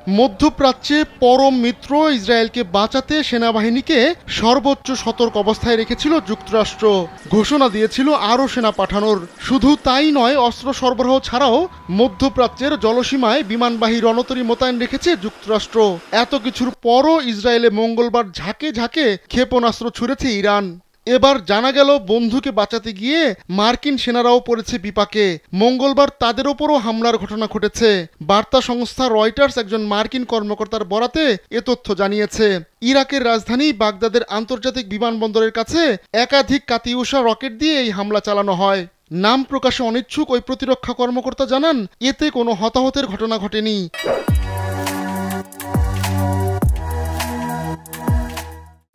মধ্যপ্রাচ্যে পরম মিত্র ইসরায়েলকে বাঁচাতে সেনাবাহিনীকে সর্বোচ্চ সতর্ক অবস্থায় রেখেছিল যুক্তরাষ্ট্র। ঘোষণা দিয়েছিল আরও সেনা পাঠানোর। শুধু তাই নয়, অস্ত্র সরবরাহ ছাড়াও মধ্যপ্রাচ্যের জলসীমায় বিমানবাহী রণতরী মোতায়েন রেখেছে যুক্তরাষ্ট্র। এত কিছুর পরও ইসরায়েলে মঙ্গলবার ঝাঁকে ঝাঁকে ক্ষেপণাস্ত্র ছুড়েছে ইরান। এবার জানা গেল বন্ধুকে বাঁচাতে গিয়ে মার্কিন সেনারাও পড়েছে বিপাকে। মঙ্গলবার তাদের ওপরও হামলার ঘটনা ঘটেছে। বার্তা সংস্থা রয়টার্স একজন মার্কিন কর্মকর্তার বরাতে এ তথ্য জানিয়েছে। ইরাকের রাজধানী বাগদাদের আন্তর্জাতিক বিমানবন্দরের কাছে একাধিক কাতিউষা রকেট দিয়ে এই হামলা চালানো হয়। নাম প্রকাশে অনিচ্ছুক ওই প্রতিরক্ষা কর্মকর্তা জানান, এতে কোনো হতাহতের ঘটনা ঘটেনি।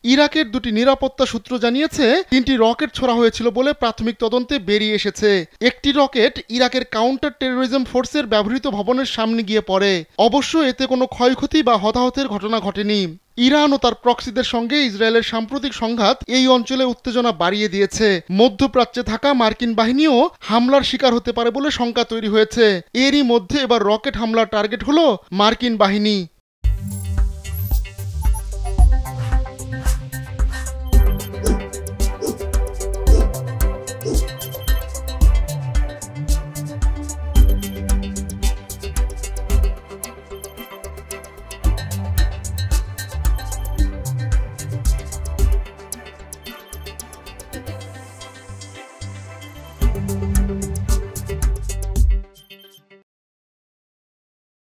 ইরাকের দুটি নিরাপত্তা সূত্র জানিয়েছে 3টি রকেট ছোড়া হয়েছিল বলে প্রাথমিক তদন্তে বেরিয়ে এসেছে। একটি রকেট ইরাকের কাউন্টার টেরোরিজম ফোর্সের ব্যবহৃত ভবনের সামনে গিয়ে পড়ে। অবশ্য এতে কোনো ক্ষয়ক্ষতি বা হতাহতের ঘটনা ঘটেনি। ইরান ও তার প্রক্সিদের সঙ্গে ইসরায়েলের সাম্প্রতিক সংঘাত এই অঞ্চলে উত্তেজনা বাড়িয়ে দিয়েছে। মধ্যপ্রাচ্যে থাকা মার্কিন বাহিনীও হামলার শিকার হতে পারে বলে শঙ্কা তৈরি হয়েছে। এরই মধ্যে এবার রকেট হামলার টার্গেট হলো মার্কিন বাহিনী।